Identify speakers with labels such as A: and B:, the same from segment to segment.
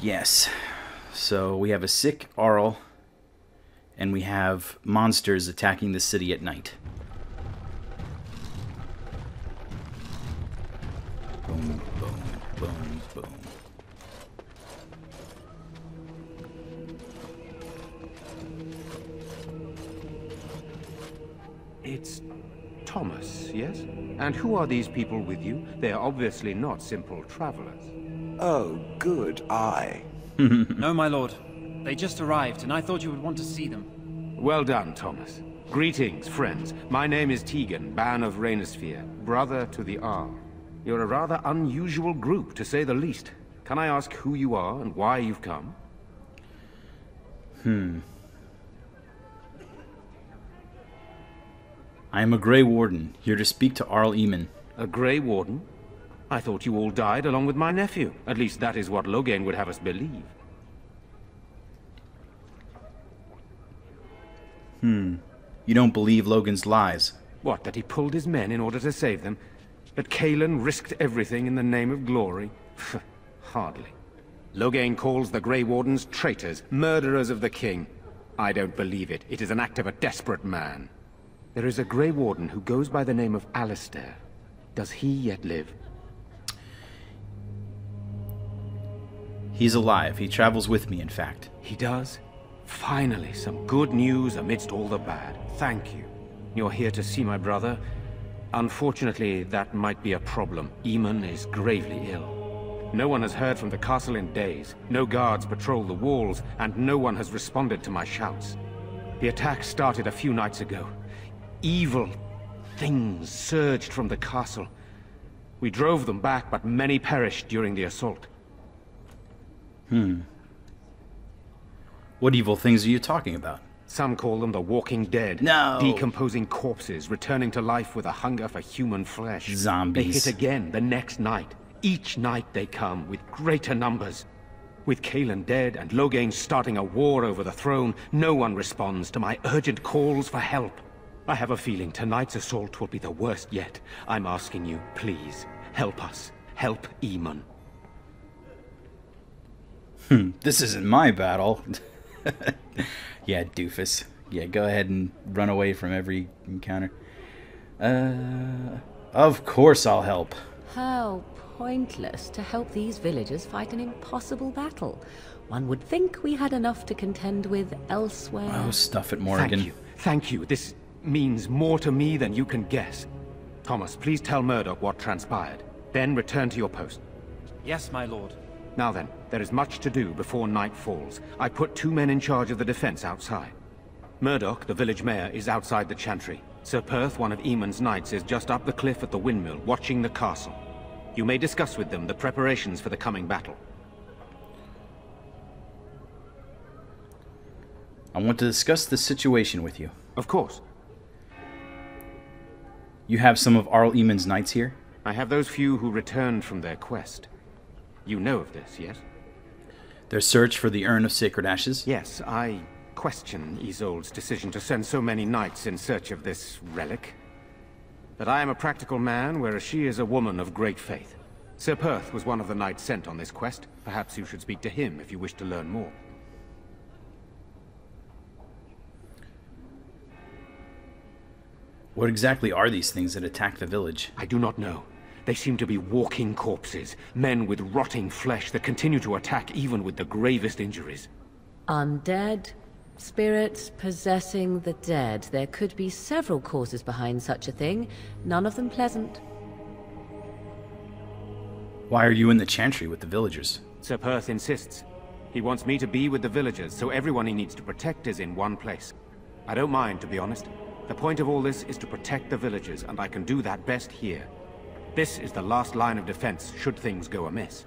A: Yes. So we have a sick Arl, and we have monsters attacking the city at night. Boom, boom, boom, boom.
B: It's Thomas, yes? And who are these people with you? They are obviously not simple travelers.
C: Oh, good eye.
D: No, my lord. They just arrived, and I thought you would want to see them.
B: Well done, Thomas. Greetings, friends. My name is Tegan, Ban of Rainersphere, brother to the Arl. You're a rather unusual group, to say the least. Can I ask who you are and why you've come?
A: I am a Grey Warden, here to speak to Arl Eamon.
B: A Grey Warden? I thought you all died along with my nephew. At least that is what Lohgain would have us believe.
A: You don't believe Logan's lies.
B: What, that he pulled his men in order to save them? That Kalen risked everything in the name of glory? Hardly. Lohgain calls the Grey Wardens traitors, murderers of the king. I don't believe it. It is an act of a desperate man. There is a Grey Warden who goes by the name of Alistair. Does he yet live?
A: He's alive. He travels with me, in fact.
B: He does? Finally, some good news amidst all the bad. Thank you. You're here to see my brother. Unfortunately, that might be a problem. Eamon is gravely ill. No one has heard from the castle in days. No guards patrol the walls, and no one has responded to my shouts. The attack started a few nights ago. Evil things surged from the castle. We drove them back, but many perished during the assault.
A: What evil things are you talking about?
B: Some call them the walking dead.
A: No!
B: Decomposing corpses, returning to life with a hunger for human flesh.
A: Zombies.
B: They hit again the next night. Each night they come, with greater numbers. With Kalen dead and Lohgain starting a war over the throne, no one responds to my urgent calls for help. I have a feeling tonight's assault will be the worst yet. I'm asking you, please, help us. Help Eamon.
A: This isn't my battle. Yeah, doofus. Yeah, go ahead and run away from every encounter. Of course I'll help.
E: How pointless to help these villagers fight an impossible battle. One would think we had enough to contend with elsewhere.
A: Oh, stuff it, Morrigan.
B: Thank you. Thank you. This means more to me than you can guess. Thomas, please tell Murdoch what transpired. Then return to your post.
D: Yes, my lord.
B: Now then, there is much to do before night falls. I put 2 men in charge of the defense outside. Murdoch, the village mayor, is outside the chantry. Sir Perth, one of Eamon's knights, is just up the cliff at the windmill, watching the castle. You may discuss with them the preparations for the coming battle.
A: I want to discuss the situation with you.
B: Of course.
A: You have some of Arl Eamon's knights here?
B: I have those few who returned from their quest. You know of this, yes?
A: Their search for the Urn of Sacred Ashes?
B: Yes, I question Isolde's decision to send so many knights in search of this relic. But I am a practical man, whereas she is a woman of great faith. Sir Perth was one of the knights sent on this quest. Perhaps you should speak to him if you wish to learn more.
A: What exactly are these things that attack the village?
B: I do not know. They seem to be walking corpses, men with rotting flesh that continue to attack even with the gravest injuries.
E: Undead, spirits possessing the dead. There could be several causes behind such a thing, none of them pleasant.
A: Why are you in the chantry with the villagers?
B: Sir Perth insists. He wants me to be with the villagers, so everyone he needs to protect is in one place. I don't mind, to be honest. The point of all this is to protect the villagers, and I can do that best here. This is the last line of defense, should things go amiss.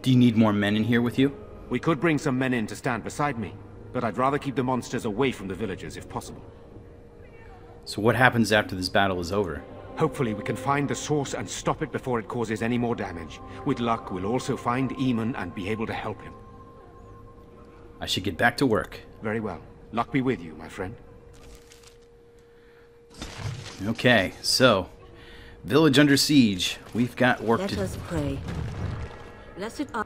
A: Do you need more men in here with you?
B: We could bring some men in to stand beside me, but I'd rather keep the monsters away from the villagers if possible.
A: So what happens after this battle is over?
B: Hopefully we can find the source and stop it before it causes any more damage. With luck, we'll also find Eamon and be able to help him.
A: I should get back to work.
B: Very well. Luck be with you, my friend.
A: Okay, so Village under siege. We've got work
E: Let
A: to do.
E: us pray. Blessed are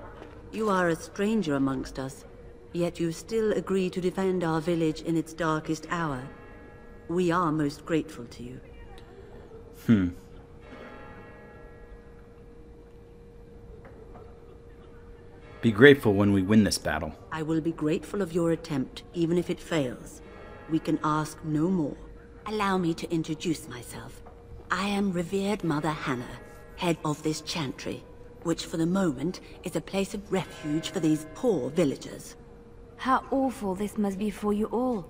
E: you. Are a stranger amongst us, yet you still agree to defend our village in its darkest hour. We are most grateful to you.
A: Be grateful when we win this battle.
E: I will be grateful of your attempt, even if it fails. We can ask no more. Allow me to introduce myself. I am revered Mother Hannah, head of this chantry, which for the moment is a place of refuge for these poor villagers.
F: How awful this must be for you all.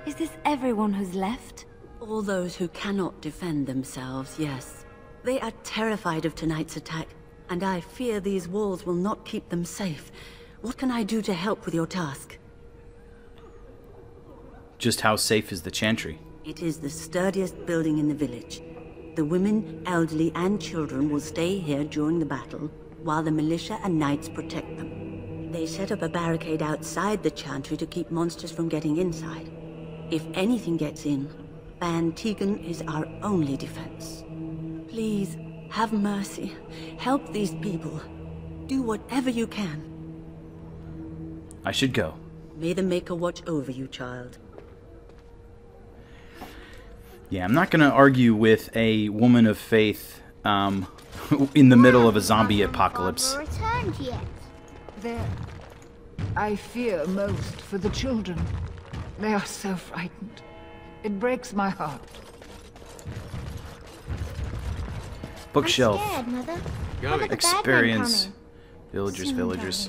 F: Is this everyone who's left?
E: All those who cannot defend themselves, yes. They are terrified of tonight's attack, and I fear these walls will not keep them safe. What can I do to help with your task?
A: Just how safe is the chantry?
E: It is the sturdiest building in the village. The women, elderly, and children will stay here during the battle, while the militia and knights protect them. They set up a barricade outside the chantry to keep monsters from getting inside. If anything gets in, Ban Tegan is our only defense. Please, have mercy. Help these people. Do whatever you can.
A: I should go.
E: May the Maker watch over you, child.
A: Yeah, I'm not going to argue with a woman of faith in the middle of a zombie apocalypse.
G: Returned yet?
H: I fear most for the children. They are so frightened. It breaks my heart.
A: Bookshelf.
G: I'm scared, Mother.
A: Experience. Villagers.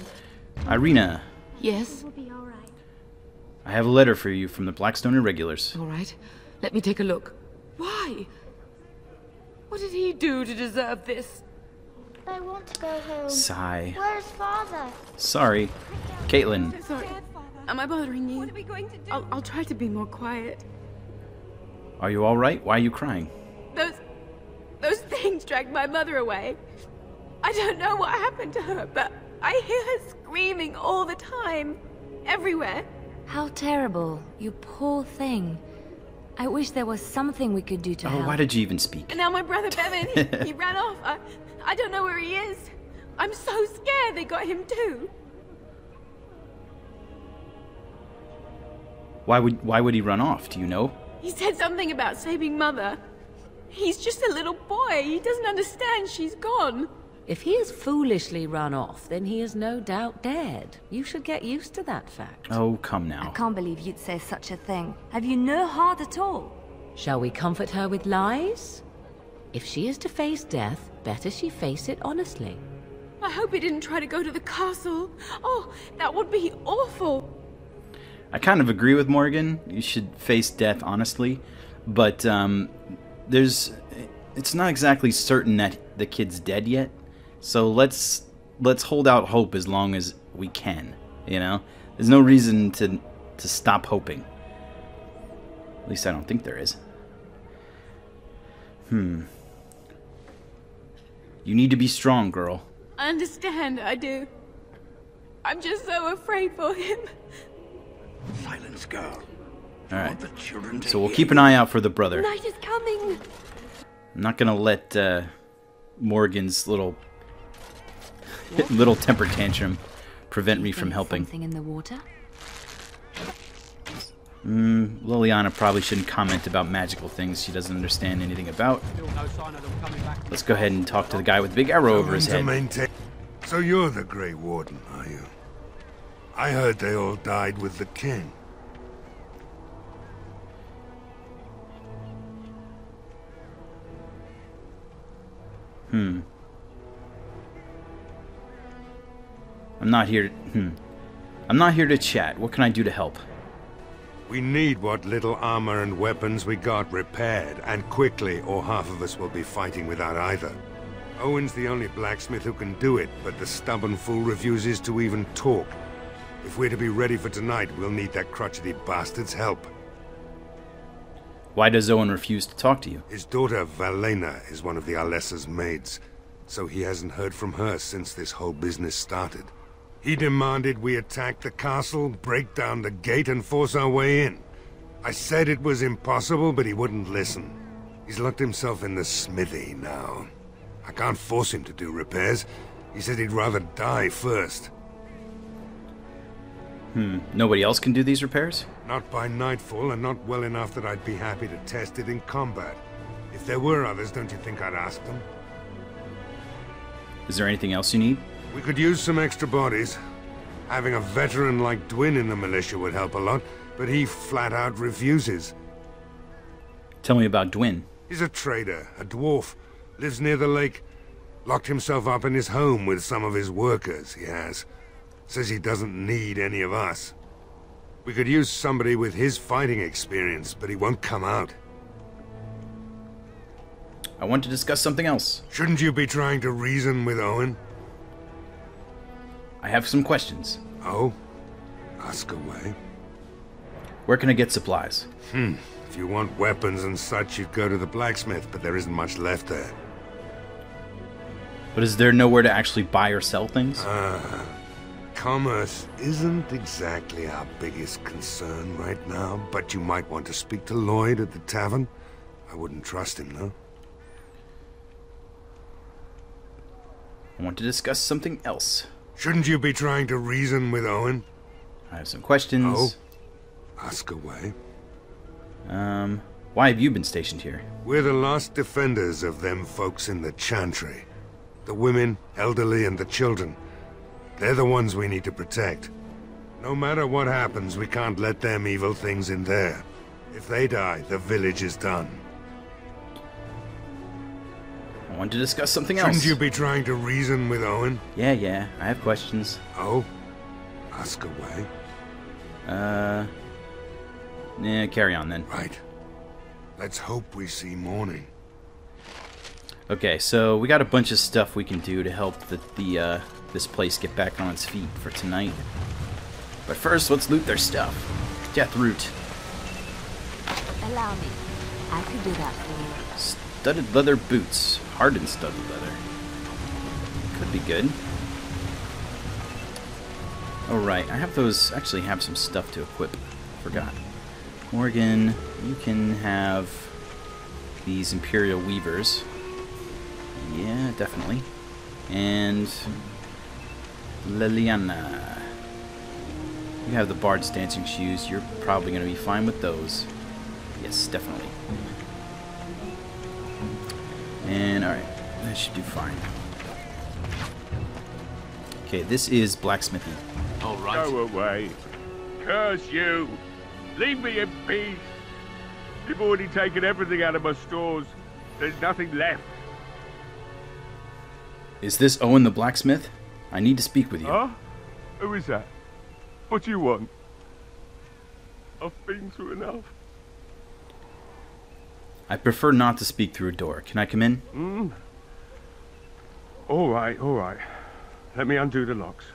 A: Irina,
F: Yes?
G: We'll be all right.
A: I have a letter for you from the Blackstone Irregulars.
F: All right. Let me take a look. Why? What did he do to deserve this?
G: I want to go home.
A: Sigh.
G: Where's Father?
A: Sorry. Caitlin,
F: Sorry. Am I bothering you? What are we going to do? I'll try to be more quiet.
A: are you alright? Why are you crying?
F: Those things dragged my mother away. I don't know what happened to her, but I hear her screaming all the time. Everywhere.
I: How terrible. You poor thing. I wish there was something we could do to help.
A: Oh, why did you even speak?
F: And now my brother Bevan, he ran off. I don't know where he is. I'm so scared they got him too.
A: Why would he run off? Do you know?
F: He said something about saving Mother. He's just a little boy. He doesn't understand she's gone.
E: If he has foolishly run off, then he is no doubt dead. You should get used to that fact.
A: Oh, come
I: I
A: now.
I: can't believe you'd say such a thing. Have you no heart at all?
E: Shall we comfort her with lies? If she is to face death, better she face it honestly.
F: I hope he didn't try to go to the castle. Oh, that would be awful.
A: I kind of agree with Morgan. You should face death honestly, but it's not exactly certain that the kid's dead yet. So let's hold out hope as long as we can. You know, there's no reason to stop hoping. At least I don't think there is. You need to be strong, girl.
F: I understand, I do. I'm just so afraid for him.
C: Silence, girl.
A: All right.
C: The children to
A: So we'll
C: hear
A: keep an eye out for the brother.
F: Night is coming.
A: I'm not gonna let Morgan's little temper tantrum prevent me from helping.
I: Something in the water?
A: Liliana probably shouldn't comment about magical things she doesn't understand anything about. Let's go ahead and talk to the guy with the big arrow over his head.
J: So you're the Grey Warden, are you? I heard they all died with the king.
A: I'm not here to chat. What can I do to help?
J: We need what little armor and weapons we got repaired, and quickly, or half of us will be fighting without either. Owen's the only blacksmith who can do it, but the stubborn fool refuses to even talk. If we're to be ready for tonight, we'll need that crotchety bastard's help.
A: Why does Owen refuse to talk to you?
J: His daughter, Valena, is one of the Alessa's maids, so he hasn't heard from her since this whole business started. He demanded we attack the castle, break down the gate, and force our way in. I said it was impossible, but he wouldn't listen. He's locked himself in the smithy now. I can't force him to do repairs. He said he'd rather die first.
A: Nobody else can do these repairs?
J: Not by nightfall, and not well enough that I'd be happy to test it in combat. If there were others, don't you think I'd ask them?
A: Is there anything else you need?
J: We could use some extra bodies. Having a veteran like Dwin in the militia would help a lot, but he flat out refuses.
A: Tell me about Dwin.
J: He's a trader, a dwarf, lives near the lake. Locked himself up in his home with some of his workers, he has. Says he doesn't need any of us. We could use somebody with his fighting experience, but he won't come out.
A: I want to discuss something else.
J: Shouldn't you be trying to reason with Owen?
A: I have some questions.
J: Oh? Ask away.
A: Where can I get supplies?
J: If you want weapons and such, you'd go to the blacksmith, but there isn't much left there.
A: But is there nowhere to actually buy or sell things?
J: Commerce isn't exactly our biggest concern right now, but you might want to speak to Lloyd at the tavern. I wouldn't trust him, though.
A: I want to discuss something else.
J: Shouldn't you be trying to reason with Owen?
A: I have some questions.
J: Oh? Ask away.
A: Why have you been stationed here?
J: We're the last defenders of them folks in the chantry. The women, elderly, and the children. They're the ones we need to protect. No matter what happens, we can't let them evil things in there. If they die, the village is done.
A: I want to discuss something else.
J: Shouldn't you be trying to reason with Owen?
A: Yeah, I have questions.
J: Oh? Ask away.
A: Yeah, carry on then.
J: Right. Let's hope we see morning.
A: Okay, so we got a bunch of stuff we can do to help this place get back on its feet for tonight. But first, let's loot their stuff. Death root.
I: Allow me. I could do that for you.
A: Studded leather boots. Hardened studded leather. Could be good. Alright, I have those, actually have some stuff to equip. Forgot. Morgan, you can have these Imperial Weavers. Yeah, definitely. And Liliana, you have the Bard's Dancing Shoes. You're probably going to be fine with those. Yes, definitely. And, alright, that should do fine. Okay, this is blacksmithing.
K: Alright. Go away. Curse you. Leave me in peace. You've already taken everything out of my stores. There's nothing left.
A: Is this Owen the blacksmith? I need to speak with you.
K: Huh? Who is that? What do you want? I've been through enough.
A: I prefer not to speak through a door. Can I come in?
K: Alright. Let me undo the locks.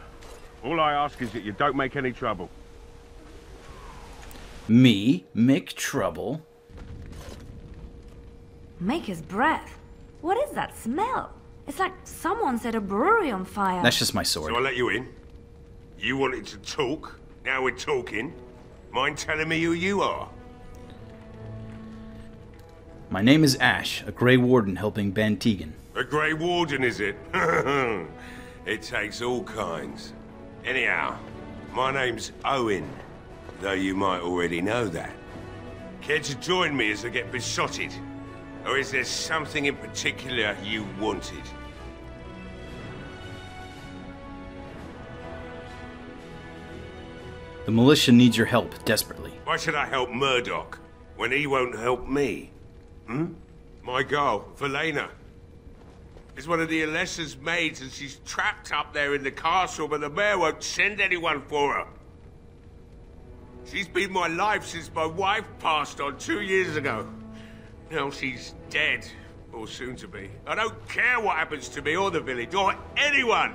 K: All I ask is that you don't make any trouble.
A: Me? Make trouble?
I: Make his breath. What is that smell? It's like someone set a brewery on fire.
A: That's just my sword.
J: So I let you in. You wanted to talk. Now we're talking. Mind telling me who you are?
A: My name is Ash, a Grey Warden helping Ben Tegan.
J: A Grey Warden, is it? It takes all kinds. Anyhow, my name's Owen, though you might already know that. Care to join me as I get besotted? Or is there something in particular you wanted?
A: The militia needs your help, desperately.
J: Why should I help Murdoch, when he won't help me? My girl, Valena, is one of the Alessa's maids, and she's trapped up there in the castle, but the mayor won't send anyone for her. She's been my life since my wife passed on 2 years ago. Now she's dead, or soon to be. I don't care what happens to me or the village, or anyone!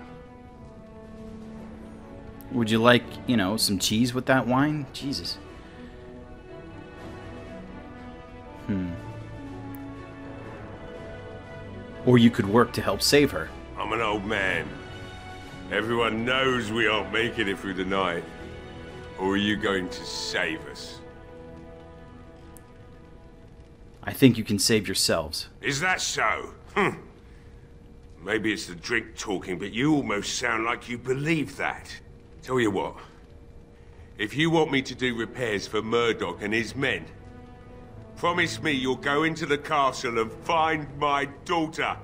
A: Would you like, you know, some cheese with that wine? Jesus. Or you could work to help save her.
J: I'm an old man. Everyone knows we aren't making it through the night. Or are you going to save us?
A: I think you can save yourselves.
J: Is that so? Maybe it's the drink talking, but you almost sound like you believe that. Tell you what. If you want me to do repairs for Murdoch and his men, promise me you'll go into the castle and find my daughter.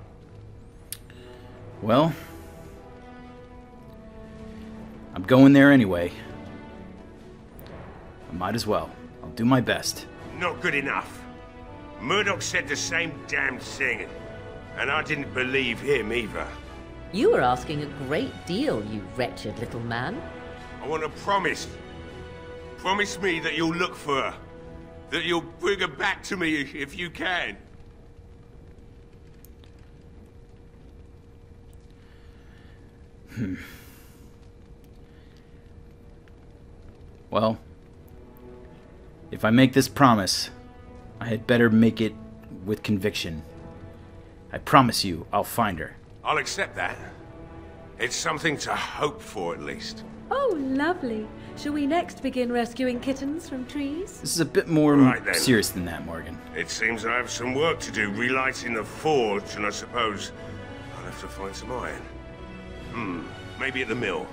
A: Well, I'm going there anyway. I might as well. I'll do my best.
J: Not good enough. Murdoch said the same damn thing, and I didn't believe him either.
L: You were asking a great deal, you wretched little man.
J: I want to promise. Promise me that you'll look for her. That you'll bring her back to me if you can.
A: Well, if I make this promise, I had better make it with conviction. I promise you, I'll find her.
J: I'll accept that. It's something to hope for, at least.
M: Oh, lovely. Shall we next begin rescuing kittens from trees?
A: This is a bit more serious than that, Morgan.
J: It seems I have some work to do relighting the forge, and I suppose I'll have to find some iron. Maybe at the mill.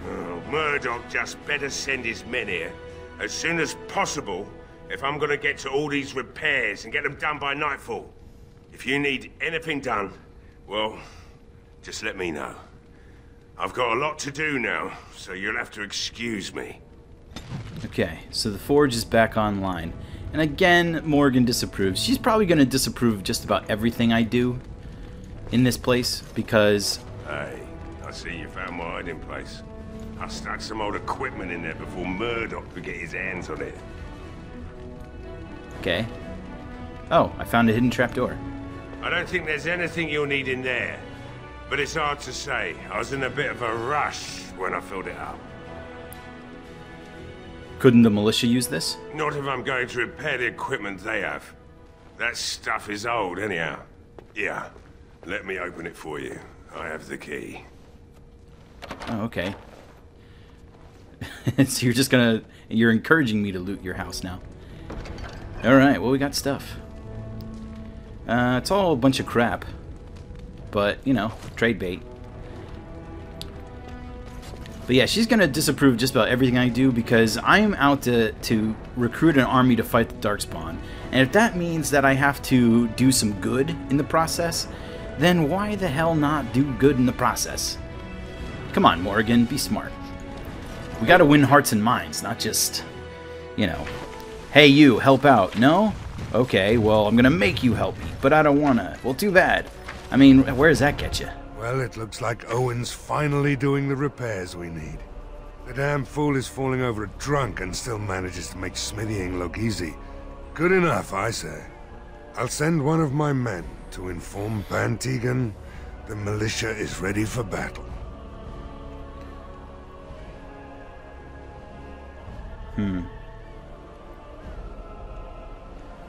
J: Oh, Murdoch just better send his men here as soon as possible if I'm gonna get to all these repairs and get them done by nightfall. If you need anything done, well, just let me know. I've got a lot to do now, so you'll have to excuse me.
A: Okay, so the forge is back online. And again, Morgan disapproves. She's probably going to disapprove just about everything I do in this place, because...
J: Hey, I see you found my hiding place. I stuck some old equipment in there before Murdoch could get his hands on it.
A: Okay. Oh, I found a hidden trapdoor.
J: I don't think there's anything you'll need in there. But it's hard to say. I was in a bit of a rush when I filled it up.
A: Couldn't the militia use this?
J: Not if I'm going to repair the equipment they have. That stuff is old, anyhow. Yeah, let me open it for you. I have the key.
A: Oh, okay. So you're just gonna... You're encouraging me to loot your house now. Alright, well, we got stuff. It's all a bunch of crap. But, you know, trade bait. But yeah, she's gonna disapprove just about everything I do because I'm out to recruit an army to fight the Darkspawn. And if that means that I have to do some good in the process, then why the hell not do good in the process? Come on, Morgan, be smart. We gotta win hearts and minds, not just, you know, hey you, help out. No? Okay, well, I'm gonna make you help me, but I don't wanna. Well, too bad. I mean, where does that get you?
J: Well, it looks like Owen's finally doing the repairs we need. The damn fool is falling over drunk and still manages to make smithying look easy. Good enough, I say. I'll send one of my men to inform Bantegan the militia is ready for battle.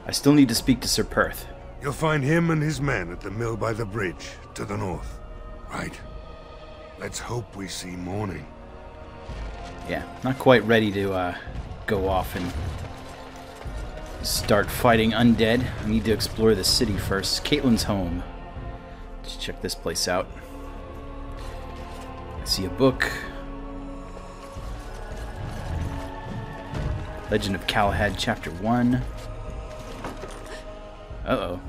A: I still need to speak to Sir Perth.
J: You'll find him and his men at the mill by the bridge, to the north. Right. Let's hope we see morning.
A: Yeah, not quite ready to go off and start fighting undead. I need to explore the city first. Caitlin's home. Let's check this place out. I see a book. Legend of Galahad, Chapter 1. Uh-oh.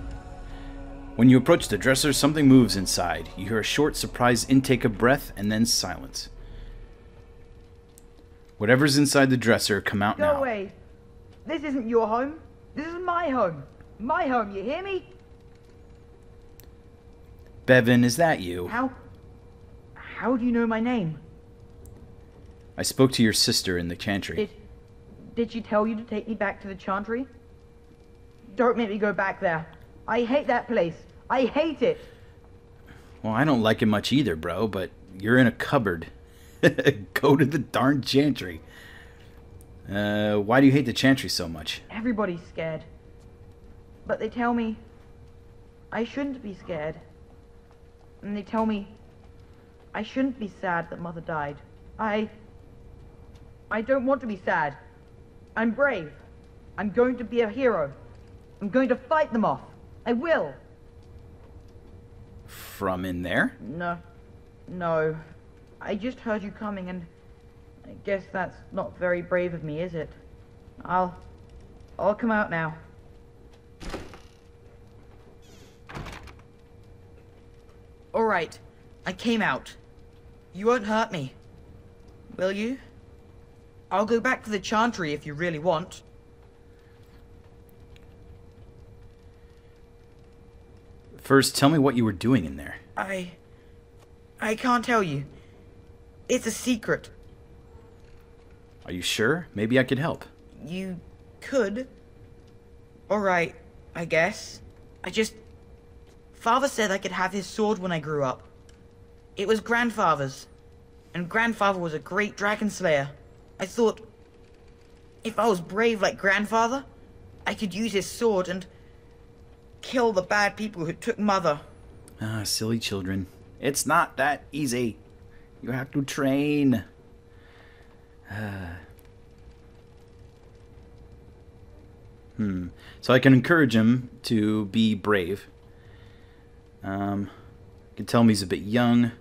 A: When you approach the dresser, something moves inside. You hear a short, surprised intake of breath, and then silence. Whatever's inside the dresser, come out now.
N: Go away. This isn't your home. This is my home. My home, you hear me?
A: Bevan, is that you?
N: How do you know my name?
A: I spoke to your sister in the chantry.
N: Did she tell you to take me back to the chantry? Don't make me go back there. I hate that place. I hate it.
A: Well, I don't like it much either, bro, but you're in a cupboard. Go to the darn chantry. Why do you hate the chantry so much?
N: Everybody's scared. But they tell me I shouldn't be scared. And they tell me I shouldn't be sad that Mother died. I don't want to be sad. I'm brave. I'm going to be a hero. I'm going to fight them off. I will.
A: From in there?
N: No. I just heard you coming, and I guess that's not very brave of me, is it? I'll come out now. Alright, I came out. You won't hurt me, will you? I'll go back to the chantry if you really want.
A: First, tell me what you were doing in there.
N: I can't tell you. It's a secret.
A: Are you sure? Maybe I could help.
N: You could. Alright, I guess. Father said I could have his sword when I grew up. It was Grandfather's. And Grandfather was a great dragon slayer. I thought, if I was brave like Grandfather, I could use his sword and kill the bad people who took Mother.
A: Ah, silly children. It's not that easy. You have to train. So I can encourage him to be brave. You can tell me he's a bit young.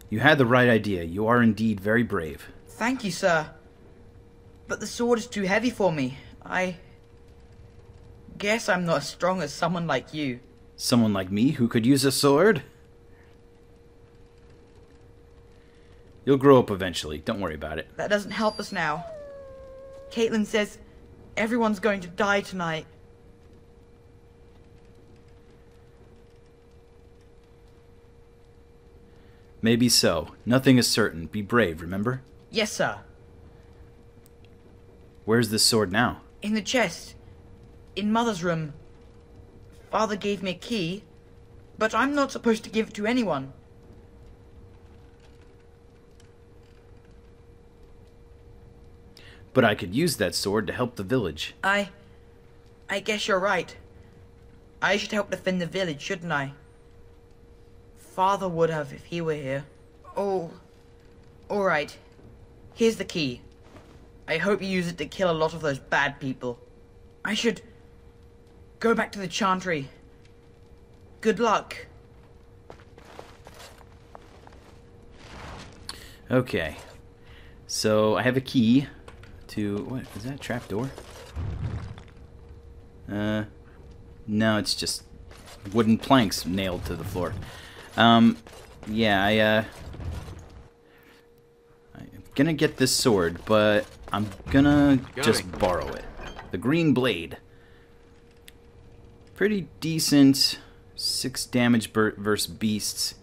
A: You had the right idea. You are indeed very brave.
N: Thank you, sir. But the sword is too heavy for me. I guess I'm not as strong as someone like you.
A: Someone like me who could use a sword? You'll grow up eventually. Don't worry about it.
N: That doesn't help us now. Caitlin says everyone's going to die tonight.
A: Maybe so. Nothing is certain. Be brave, remember?
N: Yes, sir.
A: Where's this sword now?
N: In the chest. In Mother's room. Father gave me a key, but I'm not supposed to give it to anyone.
A: But I could use that sword to help the village.
N: I guess you're right. I should help defend the village, shouldn't I? Father would have if he were here. Oh, alright. Here's the key. I hope you use it to kill a lot of those bad people. I should go back to the chantry. Good luck.
A: Okay. So I have a key to... What? Is that a trap door? No, it's just wooden planks nailed to the floor. Yeah, I'm gonna get this sword, but I'm gonna just borrow it. The green blade. Pretty decent. 6 damage versus beasts.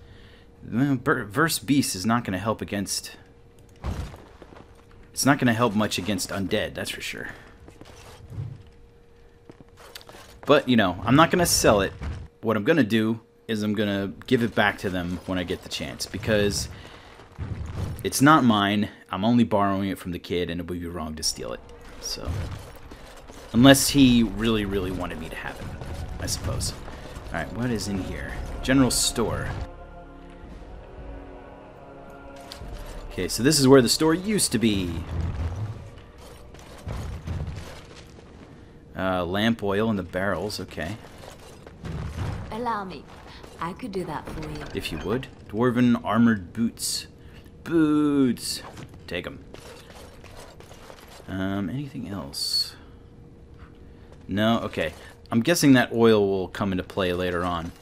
A: Versus beasts is not gonna help against... It's not gonna help much against undead, that's for sure. But, you know, I'm not gonna sell it. What I'm gonna do is I'm gonna give it back to them when I get the chance, because it's not mine. I'm only borrowing it from the kid, and it would be wrong to steal it. So, unless he really, really wanted me to have it, I suppose. Alright, what is in here? General store. Okay, so this is where the store used to be. Lamp oil in the barrels, okay.
I: Allow me. I could do that for you.
A: If you would. Dwarven armored boots. Boots! Take them. Anything else? No? Okay. I'm guessing that oil will come into play later on.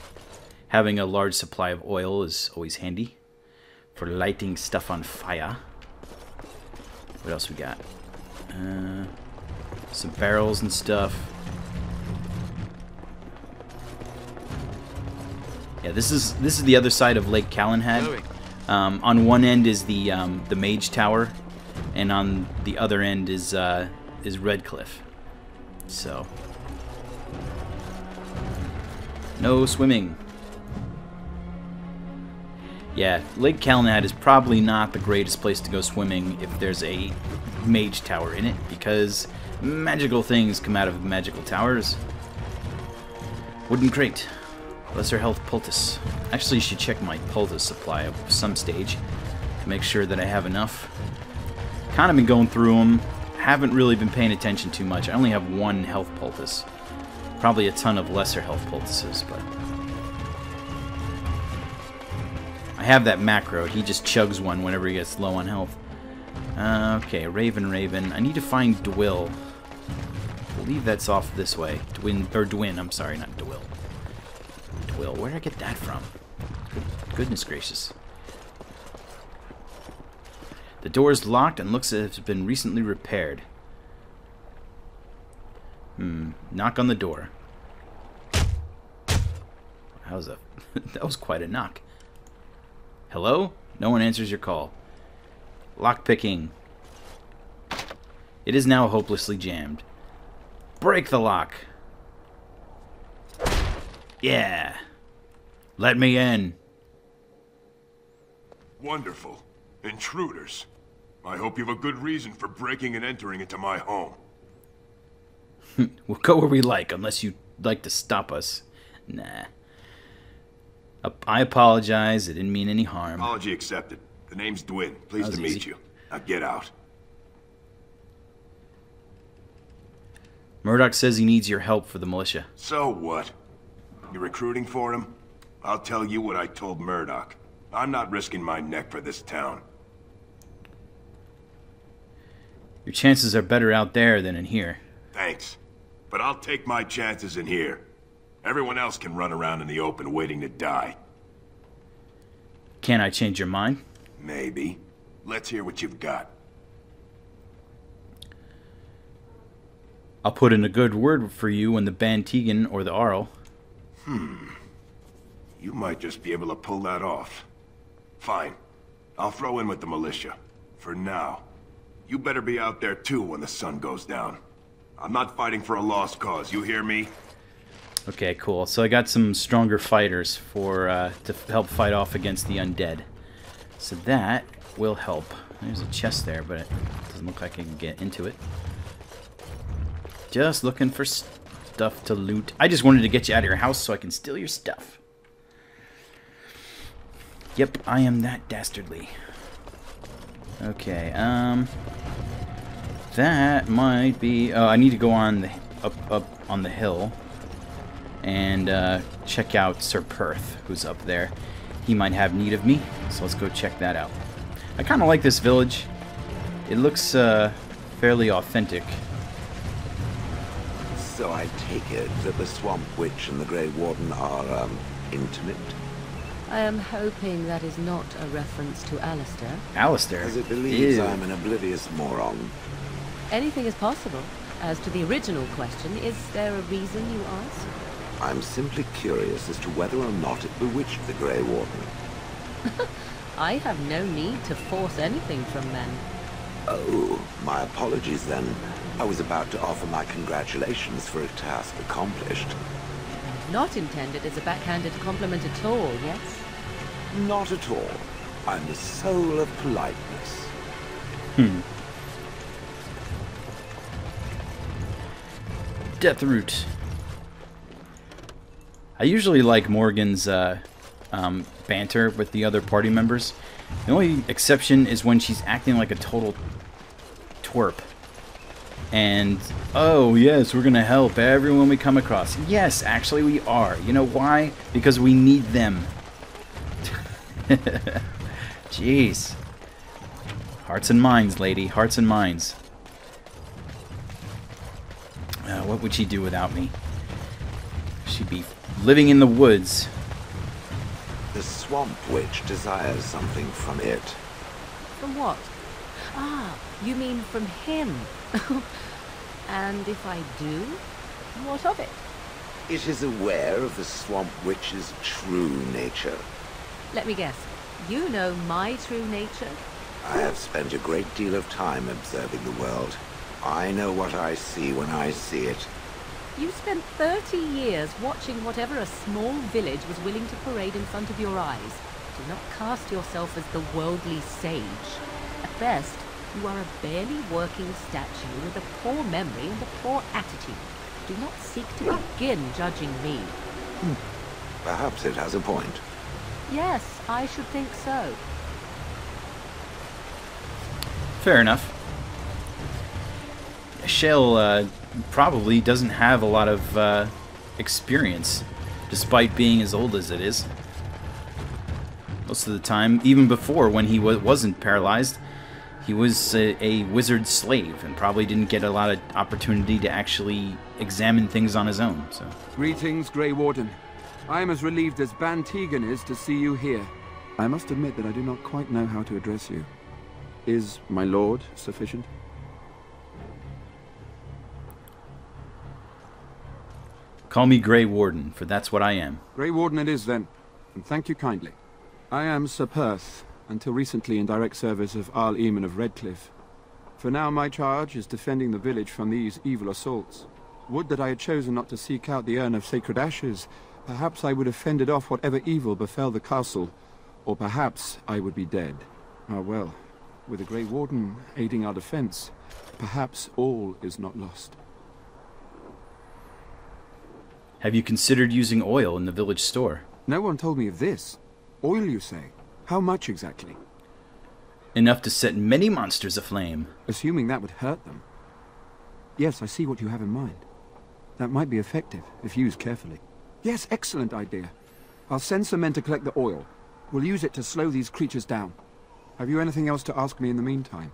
A: Having a large supply of oil is always handy for lighting stuff on fire. What else we got? Some barrels and stuff. Yeah, this is the other side of Lake Calenhad. On one end is the Mage Tower, and on the other end is Redcliff. So, no swimming. Yeah, Lake Calenhad is probably not the greatest place to go swimming if there's a Mage Tower in it, because magical things come out of magical towers. Wooden crate. Lesser health poultice. Actually, you should check my poultice supply at some stage to make sure that I have enough. Kind of been going through them. haven't really been paying attention too much. I only have one health poultice. Probably a ton of lesser health poultices, but... I have that macro. He just chugs one whenever he gets low on health. Okay, Raven. I need to find Dwill. I believe that's off this way. Dwin, I'm sorry, not Dwill. Dwill, where did I get that from? Goodness gracious. The door is locked and looks as if it's been recently repaired. Knock on the door. That was quite a knock. Hello? No one answers your call. Lockpicking. It is now hopelessly jammed. Break the lock. Yeah. Let me in.
O: Wonderful. Intruders. I hope you have a good reason for breaking and entering into my home.
A: We'll go where we like, unless you'd like to stop us. Nah. I apologize. It didn't mean any harm.
O: Apology accepted. The name's Dwin. Pleased to meet you. Now get out.
A: Murdoch says he needs your help for the militia.
O: So what? You're recruiting for him? I'll tell you what I told Murdoch. I'm not risking my neck for this town.
A: Your chances are better out there than in here.
O: Thanks. But I'll take my chances in here. Everyone else can run around in the open waiting to die.
A: Can I change your mind?
O: Maybe. Let's hear what you've got.
A: I'll put in a good word for you when the Bantegan or the Arl.
O: You might just be able to pull that off. Fine. I'll throw in with the militia. For now. You better be out there too when the sun goes down. I'm not fighting for a lost cause, you hear me?
A: Okay, cool. So I got some stronger fighters for to help fight off against the undead. So that will help. There's a chest there, but it doesn't look like I can get into it. Just looking for stuff to loot. I just wanted to get you out of your house so I can steal your stuff. Yep, I am that dastardly. Okay, that might be... Oh, I need to go on the up on the hill and check out Sir Perth, who's up there. He might have need of me, so let's go check that out. I kind of like this village. It looks fairly authentic.
C: So I take it that the Swamp Witch and the Grey Warden are, intimate?
L: I am hoping that is not a reference to Alistair.
A: Alistair?
C: As it believes
A: Ew.
C: I'm an oblivious moron.
L: Anything is possible. As to the original question, is there a reason you ask?
C: I'm simply curious as to whether or not it bewitched the Grey Warden.
L: I have no need to force anything from men.
C: Oh, my apologies then. I was about to offer my congratulations for a task accomplished.
L: Not intended as a backhanded compliment at all, yes?
C: Not at all. I'm the soul of politeness.
A: Deathroot. I usually like Morgan's banter with the other party members. The only exception is when she's acting like a total twerp. And, oh yes, we're gonna help everyone we come across. Yes, actually we are. You know why? Because we need them. Jeez. Hearts and minds, lady. Hearts and minds. What would she do without me? She'd be living in the woods.
C: The Swamp Witch desires something from it.
L: From what? Ah, you mean from him. And if I do, what of it?
C: It is aware of the Swamp Witch's true nature.
L: Let me guess. You know my true nature?
C: I have spent a great deal of time observing the world. I know what I see when I see it.
L: You spent 30 years watching whatever a small village was willing to parade in front of your eyes. Do not cast yourself as the worldly sage. At best, you are a barely working statue with a poor memory and a poor attitude. Do not seek to begin judging me.
C: Perhaps it has a point.
L: Yes, I should think so.
A: Fair enough. Shale probably doesn't have a lot of experience, despite being as old as it is. Most of the time, even before when he wasn't paralyzed, he was a wizard slave and probably didn't get a lot of opportunity to actually examine things on his own. So.
P: Greetings, Grey Warden. I am as relieved as Bantegan is to see you here. I must admit that I do not quite know how to address you. Is my lord sufficient?
A: Call me Grey Warden, for that's what I am.
P: Grey Warden it is, then, and thank you kindly. I am Sir Perth, until recently in direct service of Arl Eamon of Redcliff. For now my charge is defending the village from these evil assaults. Would that I had chosen not to seek out the urn of sacred ashes. Perhaps I would have fended off whatever evil befell the castle, or perhaps I would be dead. Ah well, with a Grey Warden aiding our defense, perhaps all is not lost.
A: Have you considered using oil in the village store?
P: No one told me of this. Oil, you say? How much exactly?
A: Enough to set many monsters aflame.
P: Assuming that would hurt them. Yes, I see what you have in mind. That might be effective, if used carefully. Yes, excellent idea. I'll send some men to collect the oil. We'll use it to slow these creatures down. Have you anything else to ask me in the meantime?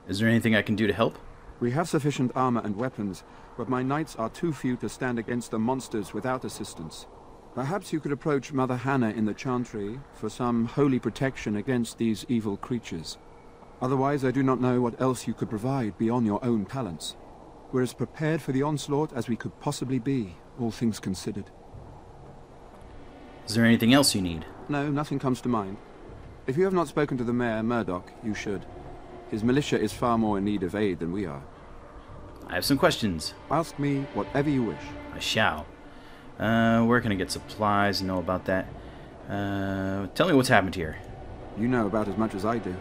A: Is there anything I can do to help?
P: We have sufficient armor and weapons, but my knights are too few to stand against the monsters without assistance. Perhaps you could approach Mother Hannah in the chantry for some holy protection against these evil creatures. Otherwise, I do not know what else you could provide beyond your own talents. We're as prepared for the onslaught as we could possibly be, all things considered.
A: Is there anything else you need?
P: No, nothing comes to mind. If you have not spoken to the mayor, Murdoch, you should. His militia is far more in need of aid than we are.
A: I have some questions.
P: Ask me whatever you wish.
A: I shall. Where can I get supplies? Know about that. Tell me what's happened here.
P: You know about as much as I do.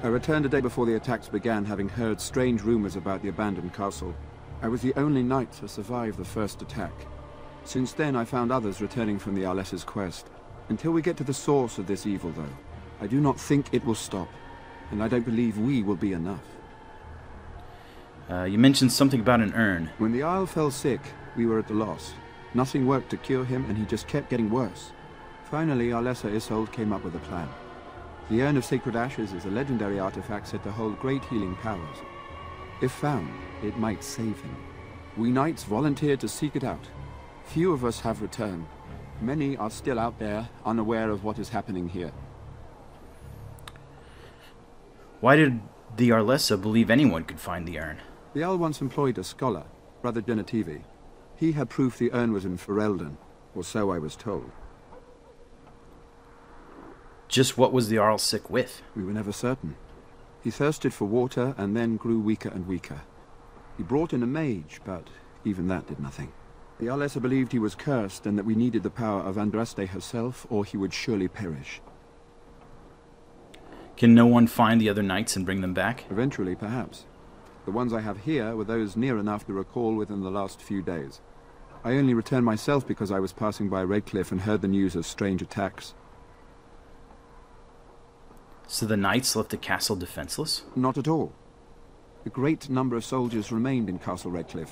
P: I returned a day before the attacks began, having heard strange rumors about the abandoned castle. I was the only knight to survive the first attack. Since then, I found others returning from the Arlessa's quest. Until we get to the source of this evil, though, I do not think it will stop. And I don't believe we will be enough.
A: You mentioned something about an urn.
P: When the Isle fell sick, we were at a loss. Nothing worked to cure him, and he just kept getting worse. Finally, Arlessa Isolde came up with a plan. The Urn of Sacred Ashes is a legendary artifact said to hold great healing powers. If found, it might save him. We knights volunteered to seek it out. Few of us have returned. Many are still out there, unaware of what is happening here.
A: Why did the Arlessa believe anyone could find the urn?
P: The Earl once employed a scholar, Brother Genetivi. He had proof the urn was in Ferelden, or so I was told.
A: Just what was the Arl sick with?
P: We were never certain. He thirsted for water and then grew weaker and weaker. He brought in a mage, but even that did nothing. The Arlessa believed he was cursed and that we needed the power of Andraste herself, or he would surely perish.
A: Can no one find the other knights and bring them back?
P: Eventually, perhaps. The ones I have here were those near enough to recall within the last few days. I only returned myself because I was passing by Redcliff and heard the news of strange attacks.
A: So the knights left the castle defenseless?
P: Not at all. A great number of soldiers remained in Castle Redcliff.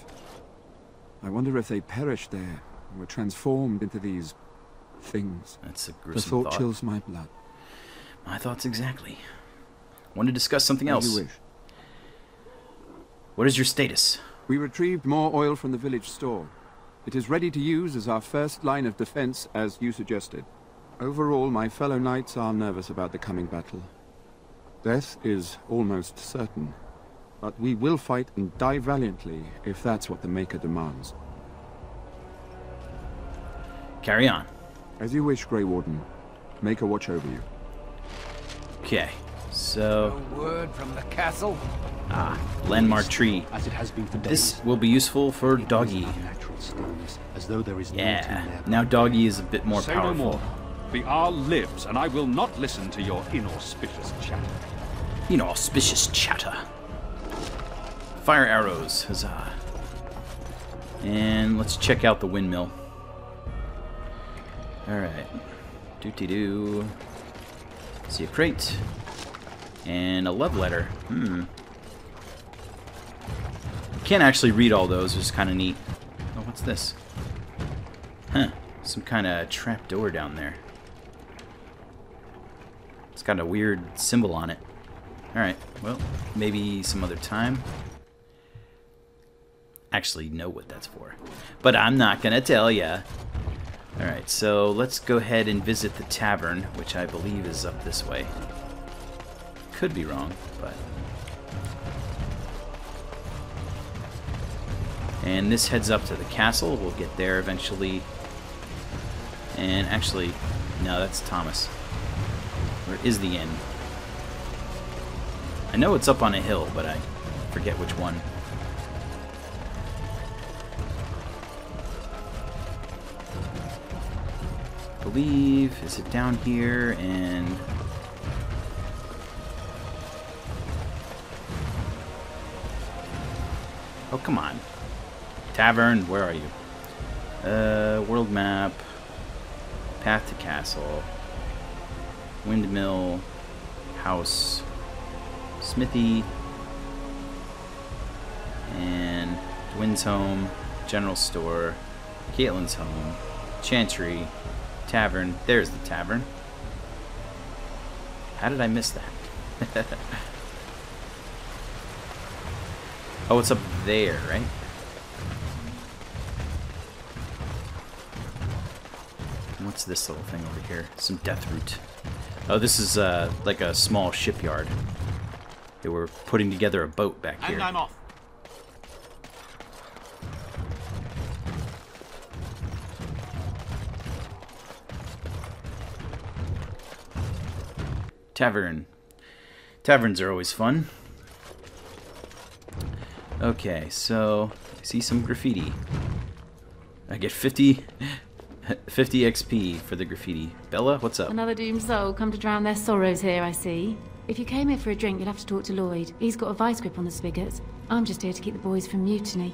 P: I wonder if they perished there, and were transformed into these things.
A: That's a gruesome
P: thought. The thought chills my blood.
A: My thoughts exactly. Want to discuss something else?
P: As you wish.
A: What is your status?
P: We retrieved more oil from the village store. It is ready to use as our first line of defense, as you suggested. Overall, my fellow knights are nervous about the coming battle. Death is almost certain, but we will fight and die valiantly if that's what the Maker demands.
A: Carry on.
P: As you wish, Grey Warden. Maker watch over you.
A: Okay, so...
Q: No word from the castle?
A: Landmark tree.
Q: As it has been for days.
A: This will be useful for Doggy.
Q: As though there is
A: now Doggy is a bit more powerful.
R: No more. The Arl lives, and I will not listen to your inauspicious chatter.
A: Inauspicious chatter. Fire arrows, huzzah. And let's check out the windmill. Alright. Doo-dee-doo. See a crate. And a love letter. Can't actually read all those, which is kind of neat. Oh, what's this? Huh. Some kind of trap door down there. It's got a weird symbol on it. Alright, well, maybe some other time. Actually know what that's for. But I'm not gonna tell ya. Alright, so let's go ahead and visit the tavern, which I believe is up this way. Could be wrong, but... And this heads up to the castle. We'll get there eventually. And actually, no, that's Thomas. Where is the inn? I know it's up on a hill, but I forget which one. I believe, is it down here? And oh, come on. Tavern, where are you? World map. Path to castle. Windmill. House. Smithy. And Dwin's home. General store. Caitlin's home. Chantry. Tavern. There's the tavern. How did I miss that? Oh, it's up there, right? What's this little thing over here? Some death root. Oh, this is like a small shipyard. They were putting together a boat back here.
S: And I'm off.
A: Tavern. Taverns are always fun. Okay, so I see some graffiti. I get 50 XP for the graffiti. Bella, what's up?
I: Another doomed soul come to drown their sorrows here, I see. If you came here for a drink, you'd have to talk to Lloyd. He's got a vice grip on the spigots. I'm just here to keep the boys from mutiny.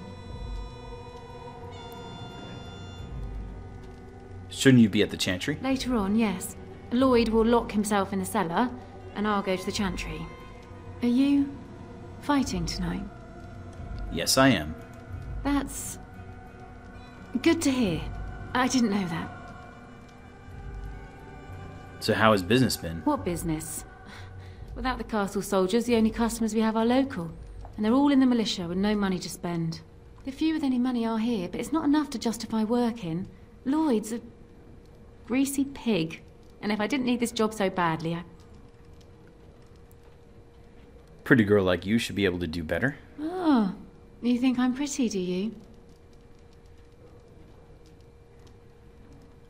A: Shouldn't you be at the chantry?
I: Later on, yes. Lloyd will lock himself in the cellar, and I'll go to the chantry. Are you fighting tonight?
A: Yes, I am.
I: That's good to hear. I didn't know that.
A: So how has business been?
I: What business? Without the castle soldiers, the only customers we have are local. And they're all in the militia with no money to spend. The few with any money are here, but it's not enough to justify working. Lloyd's a greasy pig. And if I didn't need this job so badly,
A: Pretty girl like you should be able to do better.
I: Oh, you think I'm pretty, do you?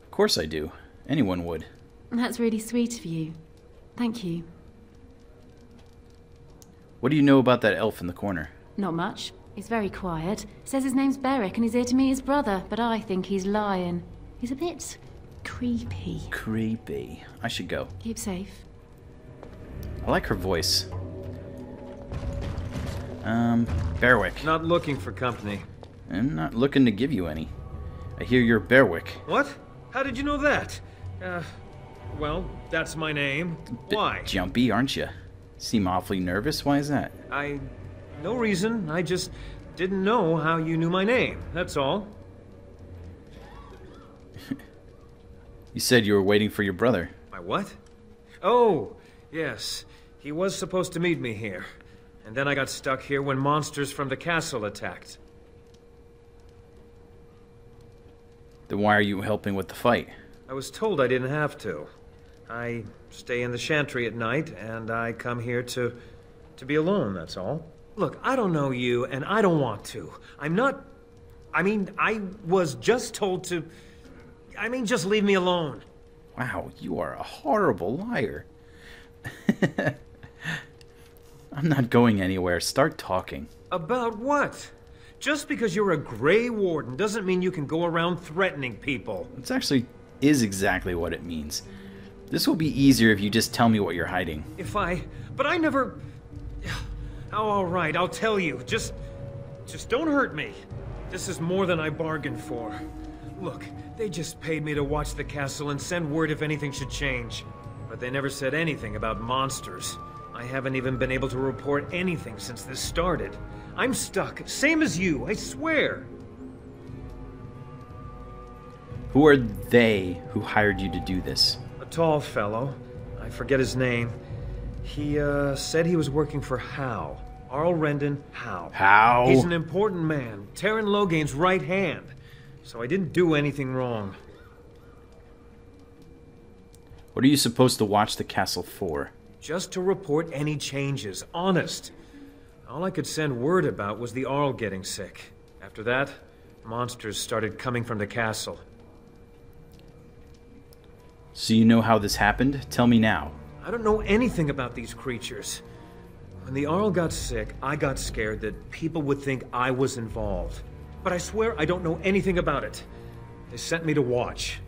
A: Of course I do. Anyone would.
I: That's really sweet of you. Thank you.
A: What do you know about that elf in the corner?
I: Not much. He's very quiet. Says his name's Beric and he's here to meet his brother, but I think he's lying. He's a bit creepy.
A: Creepy. I should go.
I: Keep safe.
A: I like her voice. Berwick.
T: Not looking for company.
A: I'm not looking to give you any. I hear you're Berwick.
T: What? How did you know that? Well, that's my name. Why?
A: Jumpy, aren't you? Seem awfully nervous. Why is that?
T: No reason. I just didn't know how you knew my name. That's all.
A: You said you were waiting for your brother.
T: My what? Oh, yes. He was supposed to meet me here. And then I got stuck here when monsters from the castle attacked.
A: Then why are you helping with the fight?
T: I was told I didn't have to. I stay in the chantry at night, and I come here to be alone, that's all. Look, I don't know you, and I don't want to. I'm not... I was just told to... just leave me alone.
A: Wow, you are a horrible liar. I'm not going anywhere. Start talking.
T: About what? Just because you're a Grey Warden doesn't mean you can go around threatening people.
A: It actually is exactly what it means. This will be easier if you just tell me what you're hiding.
T: But I never... Oh, all right, I'll tell you. Just don't hurt me. This is more than I bargained for. Look, they just paid me to watch the castle and send word if anything should change. But they never said anything about monsters. I haven't even been able to report anything since this started. I'm stuck, same as you, I swear.
A: Who are they who hired you to do this?
T: A tall fellow. I forget his name. He, said he was working for Howe. Arl Rendon Howe.
A: Howe?
T: He's an important man. Terran Lohgain's right hand. So I didn't do anything wrong.
A: What are you supposed to watch the castle for?
T: Just to report any changes, honest. All I could send word about was the Arl getting sick. After that, monsters started coming from the castle.
A: So you know how this happened? Tell me now.
T: I don't know anything about these creatures. When the Arl got sick, I got scared that people would think I was involved. But I swear I don't know anything about it. They sent me to watch.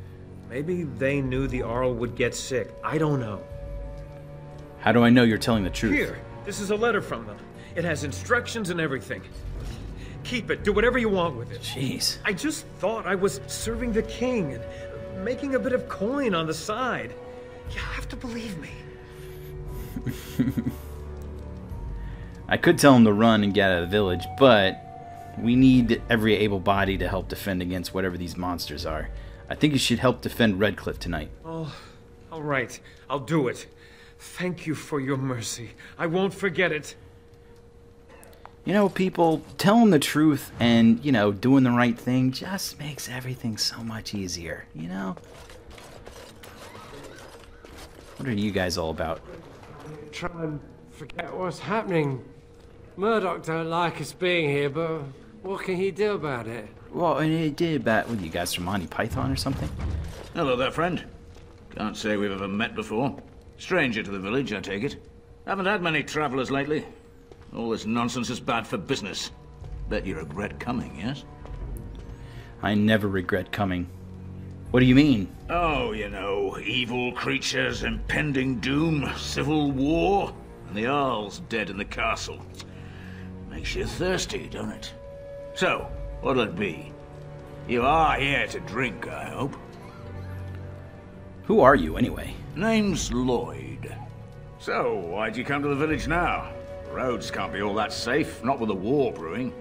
T: Maybe they knew the Arl would get sick. I don't know.
A: How do I know you're telling the truth?
T: Here, this is a letter from them. It has instructions and everything. Keep it. Do whatever you want with it.
A: Jeez.
T: I just thought I was serving the king and making a bit of coin on the side. You have to believe me.
A: I could tell him to run and get out of the village, but we need every able body to help defend against whatever these monsters are. I think you should help defend Redcliff tonight.
T: Oh, all right. I'll do it. Thank you for your mercy. I won't forget it.
A: You know, people, telling the truth and, you know, doing the right thing just makes everything so much easier, you know? What are you guys all about?
S: Try and forget what's happening. Murdoch don't like us being here, but what can he do about it?
A: Well, and it did about, what, you guys from Monty Python or something?
U: Hello there, friend. Can't say we've ever met before. Stranger to the village, I take it. Haven't had many travelers lately. All this nonsense is bad for business. Bet you regret coming, yes?
A: I never regret coming. What do you mean?
U: Oh, you know, evil creatures, impending doom, civil war, and the Earl's dead in the castle. Makes you thirsty, don't it? So, what'll it be? You are here to drink, I hope.
A: Who are you, anyway?
U: Name's Lloyd. So, why'd you come to the village now? Roads can't be all that safe, not with a war brewing.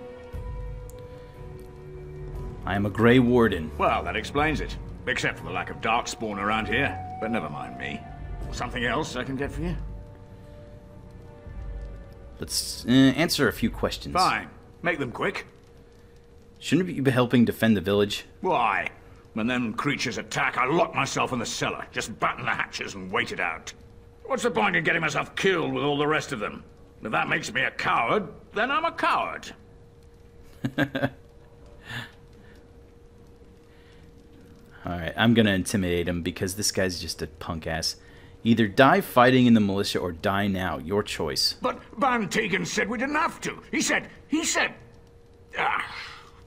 A: I am a Grey Warden.
U: Well, that explains it. Except for the lack of Darkspawn around here. But never mind me. Something else I can get for you?
A: Let's answer a few questions.
U: Fine. Make them quick.
A: Shouldn't you be helping defend the village?
U: Why? When them creatures attack, I lock myself in the cellar. Just batten the hatches and wait it out. What's the point in getting myself killed with all the rest of them? If that makes me a coward, then I'm a coward.
A: Alright, I'm gonna intimidate him because this guy's just a punk ass. Either die fighting in the militia or die now. Your choice.
U: But Van Tegan said we didn't have to. He said...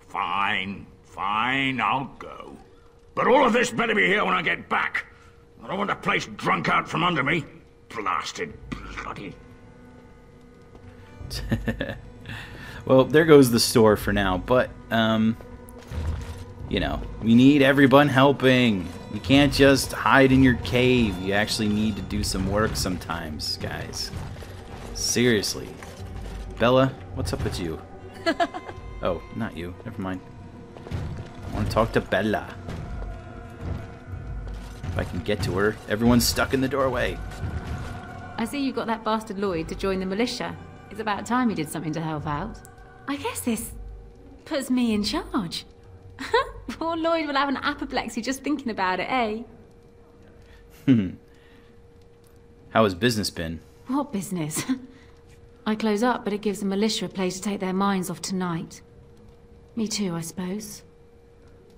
U: Fine, I'll go. But all of this better be here when I get back. I don't want the place drunk out from under me. Blasted bloody...
A: Well, there goes the store for now, but, you know, we need everyone helping. You can't just hide in your cave. You actually need to do some work sometimes, guys. Seriously. Bella, what's up with you? Oh, not you. Never mind. I want to talk to Bella. If I can get to her. Everyone's stuck in the doorway.
I: I see you got that bastard Lloyd to join the militia. It's about time he did something to help out. I guess this puts me in charge. Poor Lloyd will have an apoplexy just thinking about it, eh?
A: How has business been?
I: What business? I close up, but it gives the militia a place to take their minds off tonight. Me too, I suppose.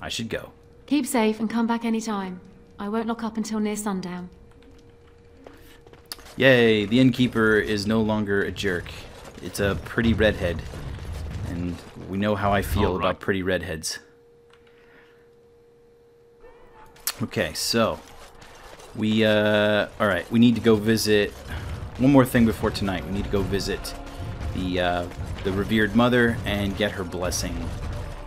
A: I should go.
I: Keep safe and come back any time. I won't lock up until near sundown.
A: Yay, the innkeeper is no longer a jerk. It's a pretty redhead. And we know how I feel about pretty redheads. Okay, so we alright, we need to go visit one more thing before tonight. We need to go visit the revered mother and get her blessing.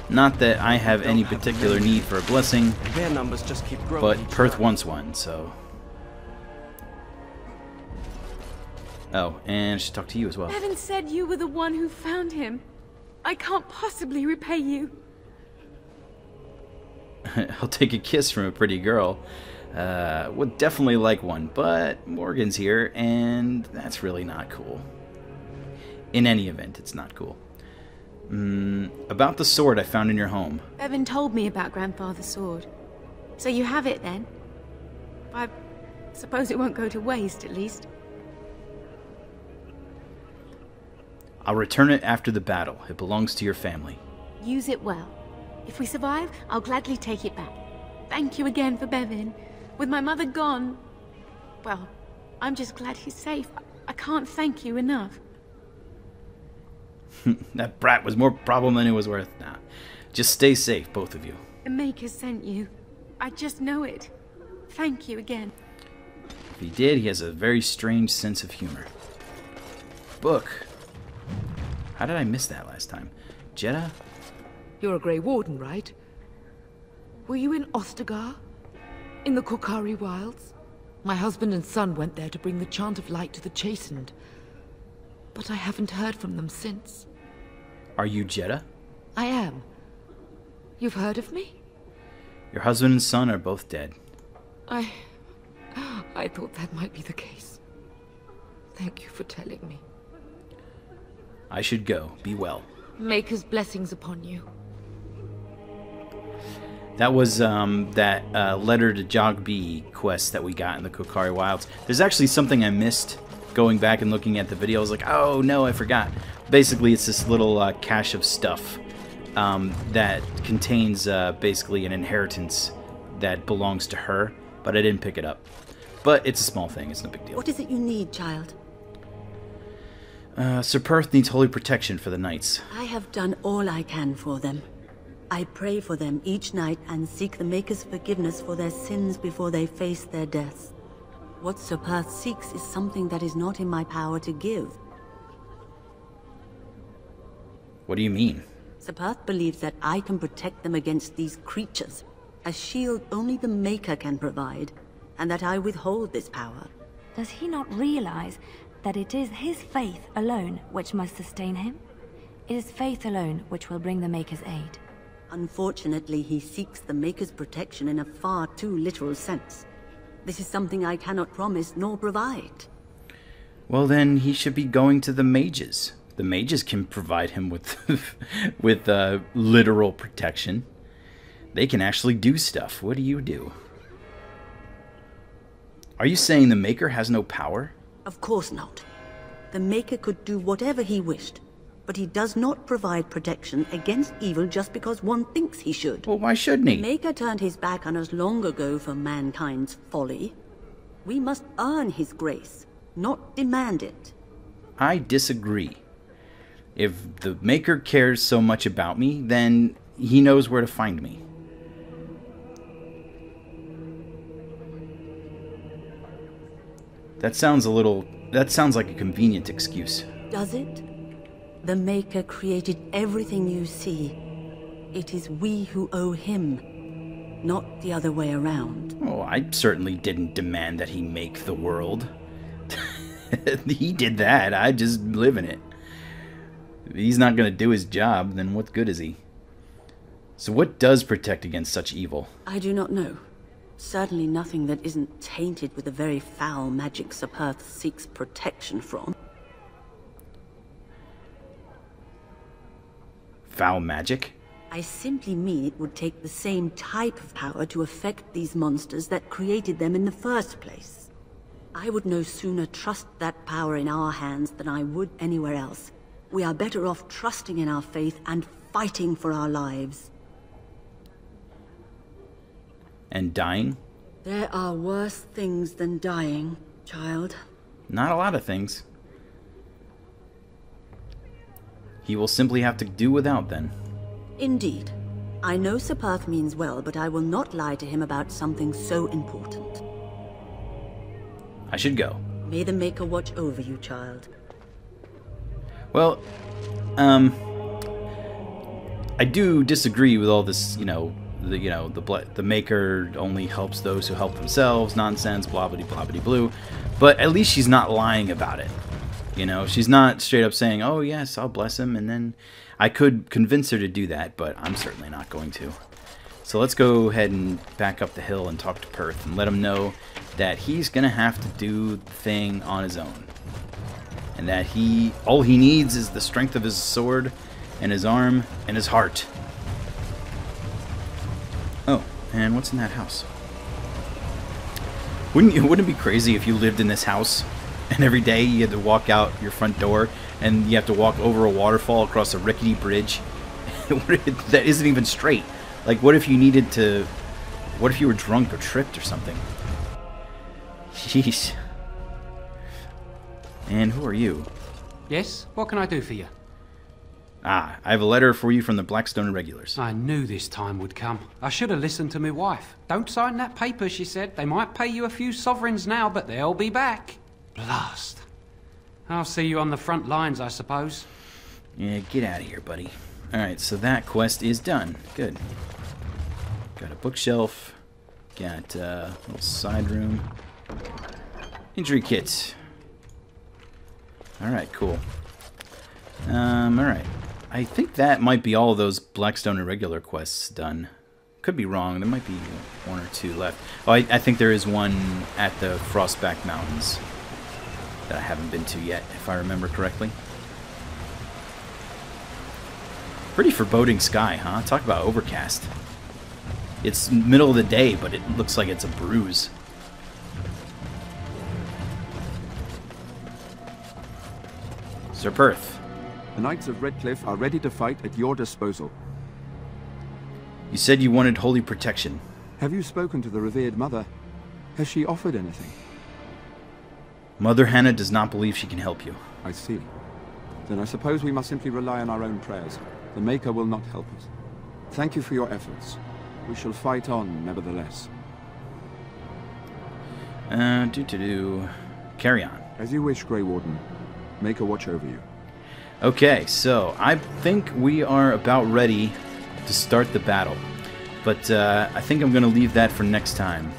A: Not that I have any particular need for a blessing,
V: their numbers just keep growing.
A: but Perth wants one, so Oh, and I should talk to you as well.
F: Bevan said you were the one who found him. I can't possibly repay you.
A: I'll take a kiss from a pretty girl. Would definitely like one, but Morgan's here, and that's really not cool. In any event, it's not cool. About the sword I found in your home.
F: Bevan told me about Grandfather's sword. So you have it then? I suppose it won't go to waste, at least.
A: I'll return it after the battle. It belongs to your family.
F: Use it well. If we survive, I'll gladly take it back. Thank you again for Bevan. With my mother gone, well, I'm just glad he's safe. I can't thank you enough.
A: That brat was more problem than it was worth. Nah. Just stay safe, both of you.
F: The Maker sent you. I just know it. Thank you again.
A: If he did, he has a very strange sense of humor. Book. How did I miss that last time? Jeddah?
H: You're a Grey Warden, right? Were you in Ostagar? In the Korkari Wilds? My husband and son went there to bring the chant of light to the chastened. But I haven't heard from them since.
A: Are you Jeddah?
H: I am. You've heard of me?
A: Your husband and son are both dead.
H: I thought that might be the case. Thank you for telling me.
A: I should go. Be well.
H: Maker's blessings upon you.
A: That was that letter to Jogby quest that we got in the Korkari Wilds. There's actually something I missed going back and looking at the video. I was like, oh no, I forgot. Basically, it's this little cache of stuff that contains basically an inheritance that belongs to her, but I didn't pick it up. But it's a small thing. It's no big deal.
E: What is it you need, child?
A: Sir Perth needs holy protection for the knights.
E: I have done all I can for them. I pray for them each night and seek the Maker's forgiveness for their sins before they face their deaths. What Sir Perth seeks is something that is not in my power to give.
A: What do you mean?
E: Sir Perth believes that I can protect them against these creatures, a shield only the Maker can provide, and that I withhold this power.
D: Does he not realize that it is his faith alone which must sustain him? It is faith alone which will bring the Maker's aid.
E: Unfortunately, he seeks the Maker's protection in a far too literal sense. This is something I cannot promise nor provide.
A: Well, then he should be going to the mages. The mages can provide him with with literal protection. They can actually do stuff. What do you do? Are you saying the Maker has no power?
E: Of course not. The Maker could do whatever he wished, but he does not provide protection against evil just because one thinks he should.
A: Well, why shouldn't he?
E: The Maker turned his back on us long ago for mankind's folly. We must earn his grace, not demand it.
A: I disagree. If the Maker cares so much about me, then he knows where to find me. That sounds like a convenient excuse.
E: Does it? The Maker created everything you see. It is we who owe him, not the other way around.
A: Oh, I certainly didn't demand that he make the world. He did that. I just live in it. If he's not going to do his job, then what good is he? So what does protect against such evil?
E: I do not know. Certainly nothing that isn't tainted with the very foul magic Sir Perth seeks protection from.
A: Foul magic?
E: I simply mean it would take the same type of power to affect these monsters that created them in the first place. I would no sooner trust that power in our hands than I would anywhere else. We are better off trusting in our faith and fighting for our lives.
A: And dying?
E: There are worse things than dying, child.
A: Not a lot of things. He will simply have to do without, then.
E: Indeed. I know Sir Perth means well, but I will not lie to him about something so important.
A: I should go.
E: May the Maker watch over you, child.
A: Well, I do disagree with all this, the Maker only helps those who help themselves, nonsense, blah blah blah blah blue. But at least she's not lying about it. You know, she's not straight up saying, oh yes, I'll bless him, and then I could convince her to do that, but I'm certainly not going to. So let's go ahead and back up the hill and talk to Perth and let him know that he's going to have to do the thing on his own. And that all he needs is the strength of his sword and his arm and his heart. Oh, and what's in that house? Wouldn't it be crazy if you lived in this house and every day you had to walk out your front door and you have to walk over a waterfall across a rickety bridge that isn't even straight? Like, what if you needed to... What if you were drunk or tripped or something? Jeez. And who are you?
B: Yes? What can I do for you?
A: Ah, I have a letter for you from the Blackstone Irregulars.
B: I knew this time would come. I should have listened to my wife. Don't sign that paper, she said. They might pay you a few sovereigns now, but they'll be back. Blast. I'll see you on the front lines, I suppose.
A: Yeah, get out of here, buddy. Alright, so that quest is done. Good. Got a bookshelf. Got a little side room. Injury kit. Alright, cool. Alright. I think that might be all of those Blackstone Irregular quests done. Could be wrong. There might be one or two left. Oh, I think there is one at the Frostback Mountains that I haven't been to yet, if I remember correctly. Pretty foreboding sky, huh? Talk about overcast. It's middle of the day, but it looks like it's a bruise. Sir Perth.
P: The Knights of Redcliff are ready to fight at your disposal.
A: You said you wanted holy protection.
P: Have you spoken to the revered mother? Has she offered anything?
A: Mother Hannah does not believe she can help you.
P: I see. Then I suppose we must simply rely on our own prayers. The Maker will not help us. Thank you for your efforts. We shall fight on, nevertheless.
A: Carry on.
P: As you wish, Grey Warden. Maker watch over you.
A: Okay, so I think we are about ready to start the battle. But I think I'm going to leave that for next time.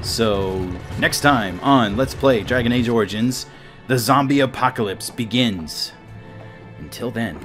A: So, next time on Let's Play Dragon Age Origins, the zombie apocalypse begins. Until then...